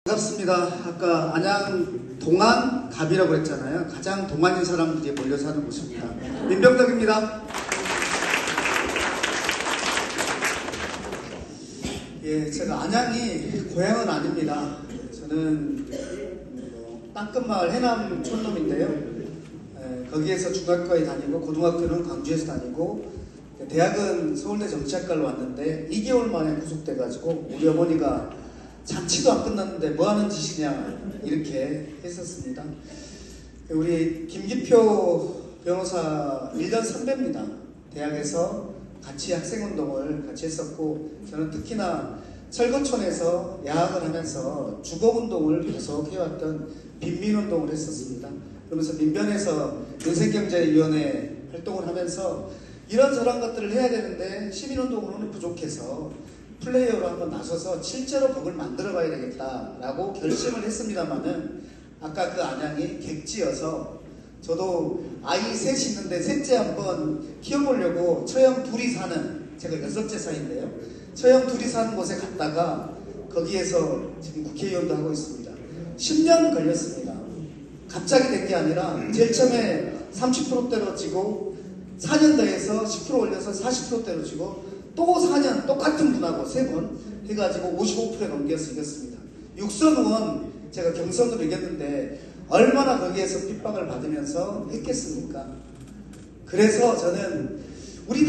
반갑습니다. 아까 안양 동안갑이라고 그랬잖아요. 가장 동안인 사람들이 몰려 사는 곳입니다. 민병덕입니다. 예, 제가 안양이 고향은 아닙니다. 저는 땅끝마을 해남 촌놈인데요. 거기에서 중학교에 다니고 고등학교는 광주에서 다니고 대학은 서울대 정치학과로 왔는데 2개월 만에 구속돼가지고 우리 어머니가 잔치도 안 끝났는데 뭐하는 짓이냐 이렇게 했었습니다. 우리 김기표 변호사 1년 선배입니다. 대학에서 같이 학생운동을 같이 했었고 저는 특히나 철거촌에서 야학을 하면서 주거운동을 계속 해왔던 빈민운동을 했었습니다. 그러면서 민변에서 민생경제위원회 활동을 하면서 이런저런 것들을 해야 되는데 시민운동으로는 부족해서 플레이어로 한번 나서서 실제로 법을 만들어 봐야 되겠다라고 결심을 했습니다만은 아까 그 안양이 객지여서 저도 아이 셋이 있는데 셋째 한번 키워보려고 처형 둘이 사는, 제가 6째 사이인데요, 처형 둘이 사는 곳에 갔다가 거기에서 지금 국회의원도 하고 있습니다. 10년 걸렸습니다. 갑자기 된 게 아니라 제일 처음에 30%대로 지고 4년 더해서 10% 올려서 40%대로 지고 또 4년 똑같은 분하고 3번 해가지고 55%에 넘겨서 이겼습니다. 육선 의원 제가 경선으로 이겼는데 얼마나 거기에서 핍박을 받으면서 했겠습니까? 그래서 저는 우리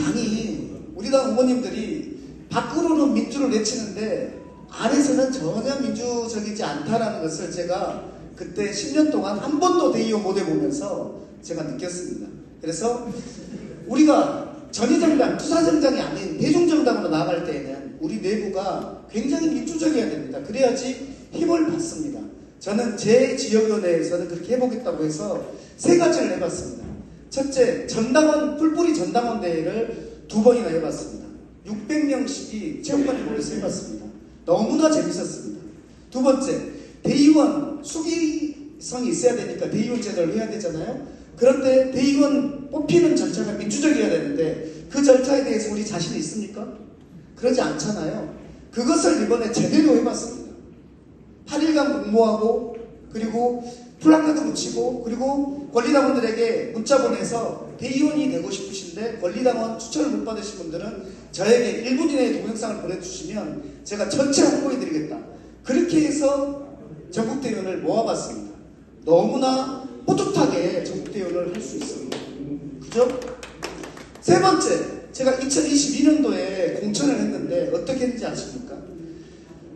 당 후보님들이 밖으로는 민주를 외치는데 안에서는 전혀 민주적이지 않다라는 것을 제가 그때 10년 동안 한 번도 대의원 못 해보면서 제가 느꼈습니다. 그래서 우리가 전위정당, 투사정당이 아닌 대중정당으로 나아갈 때에는 우리 내부가 굉장히 민주적이어야 됩니다. 그래야지 힘을 받습니다. 저는 제 지역위원회에서는 그렇게 해보겠다고 해서 3가지를 해봤습니다. 첫째, 전당원, 뿔뿔이 전당원 대회를 2번이나 해봤습니다. 600명씩이 체육관에 모여서 해봤습니다. 너무나 재밌었습니다. 2번째, 대의원 수기성이 있어야 되니까 대의원 제도를 해야 되잖아요. 그런데 대의원 뽑히는 절차가 민주적이어야 되는데 그 절차에 대해서 우리 자신이 있습니까? 그러지 않잖아요. 그것을 이번에 제대로 해봤습니다. 8일간 공모하고 그리고 플래카드 붙이고 그리고 권리당원들에게 문자 보내서 대의원이 되고 싶으신데 권리당원 추천을 못 받으신 분들은 저에게 1분 이내에 동영상을 보내주시면 제가 전체 홍보해드리겠다. 그렇게 해서 전국대의원을 모아봤습니다. 너무나 뿌듯하게 전국대의원을 할 수 있습니다. 그죠? 3번째, 제가 2022년도에 공천을 했는데 어떻게 했는지 아십니까?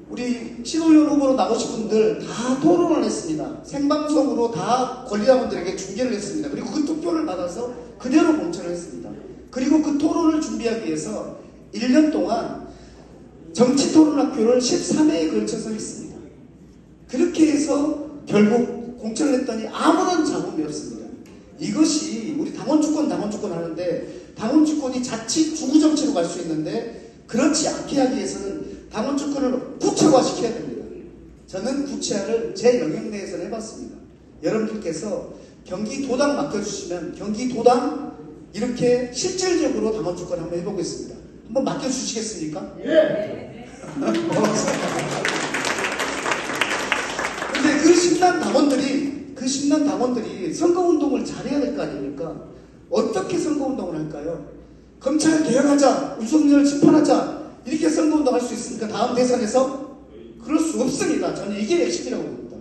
우리 시도의원 후보로 나오신 분들 다 토론을 했습니다. 생방송으로 다 권리당원들에게 중계를 했습니다. 그리고 그 투표를 받아서 그대로 공천을 했습니다. 그리고 그 토론을 준비하기 위해서 1년 동안 정치토론학교를 13회에 걸쳐서 했습니다. 그렇게 해서 결국 공천을 했더니 아무런 잡음이 없습니다. 이것이 우리 당원주권 하는데 당원주권이 자칫 주구정치로 갈 수 있는데 그렇지 않게 하기 위해서는 당원주권을 구체화시켜야 됩니다. 저는 구체화를 제 영역 내에서 해봤습니다. 여러분들께서 경기도당 맡겨주시면 경기도당 이렇게 실질적으로 당원주권 한번 해보겠습니다. 한번 맡겨주시겠습니까? 예! 근데 그 신난 당원들이 선거운동을 잘해야 될 거 아닙니까? 어떻게 선거운동을 할까요? 검찰 개혁하자, 윤석열 심판하자 이렇게 선거운동 할 수 있습니까? 다음 대선에서? 그럴 수 없습니다. 저는 이게 핵심이라고 봅니다.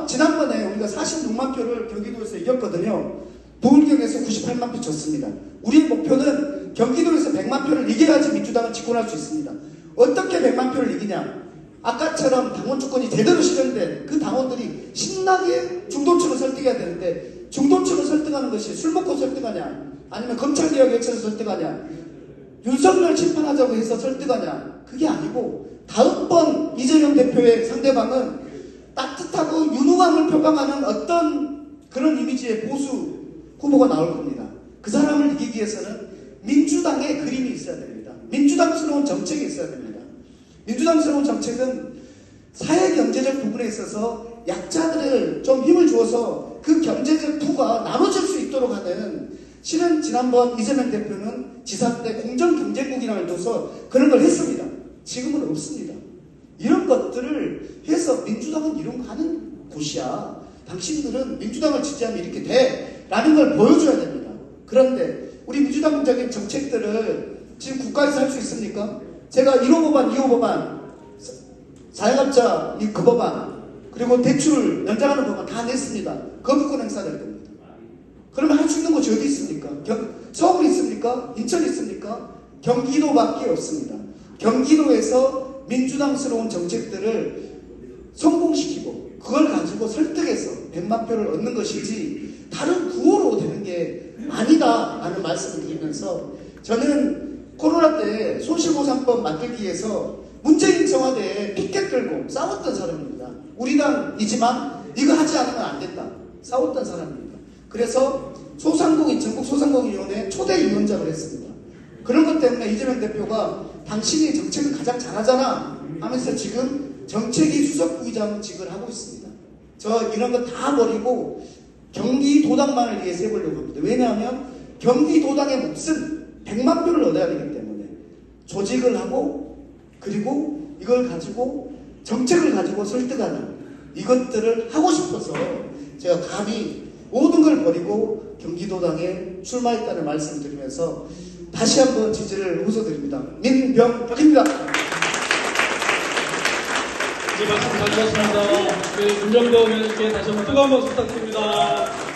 지난번에 우리가 46만 표를 경기도에서 이겼거든요. 부울경에서 98만 표 졌습니다. 우리의 목표는 경기도에서 100만 표를 이겨야지 민주당을 집권할 수 있습니다. 어떻게 100만 표를 이기냐? 아까처럼 당원주권이 제대로 실현된 그 당원들이 신나게 중도층을 설득해야 되는데 중도층을 설득하는 것이 술 먹고 설득하냐, 아니면 검찰개혁 외쳐서 설득하냐, 윤석열 심판하자고 해서 설득하냐, 그게 아니고 다음번 이재명 대표의 상대방은 따뜻하고 윤후감을 표방하는 어떤 그런 이미지의 보수 후보가 나올 겁니다. 그 사람을 이기기 위해서는 민주당의 그림이 있어야 됩니다. 민주당스러운 정책이 있어야 됩니다. 민주당스러운 정책은 사회경제적 부분에 있어서 약자들을 좀 힘을 주어서 그 경제적 부가 나눠질 수 있도록 하는, 실은 지난번 이재명 대표는 지사 때 공정경제국이라는 걸 둬서 그런 걸 했습니다. 지금은 없습니다. 이런 것들을 해서 민주당은 이런 거 하는 곳이야. 당신들은 민주당을 지지하면 이렇게 돼 라는 걸 보여줘야 됩니다. 그런데 우리 민주당적인 정책들을 지금 국가에서 할 수 있습니까? 제가 1호 법안, 2호 법안, 자영업자 그 법안, 그리고 대출 연장하는 법안 다 냈습니다. 거부권 행사될 겁니다. 그러면 할 수 있는 곳이 어디 있습니까? 서울 있습니까? 인천 있습니까? 경기도밖에 없습니다. 경기도에서 민주당스러운 정책들을 성공시키고 그걸 가지고 설득해서 100만 표를 얻는 것이지 다른 구호로 되는 게 아니다라는 말씀을 드리면서 저는 코로나 때 손실보상법 만들기 위해서 문재인 청와대에 피켓 들고 싸웠던 사람입니다. 우리 당이지만 이거 하지 않으면 안 된다. 싸웠던 사람입니다. 그래서 전국 소상공인위원회 초대 위원장을 했습니다. 그런 것 때문에 이재명 대표가 당신이 정책을 가장 잘하잖아 하면서 지금 정책위 수석부의장직을 하고 있습니다. 저 이런 거 다 버리고 경기도당만을 위해서 해보려고 합니다. 왜냐하면 경기도당의 몫은 100만 표를 얻어야 되기 때문에 조직을 하고 그리고 이걸 가지고 정책을 가지고 설득하는 이것들을 하고 싶어서 제가 감히 모든 걸 버리고 경기도당에 출마했다는 말씀을 드리면서 다시 한번 지지를 호소드립니다. 민병혁입니다. 이제 말씀 잘 들었습니다. 네, 문정도 의원님께 다시 한번 뜨거운 박수 부탁드립니다.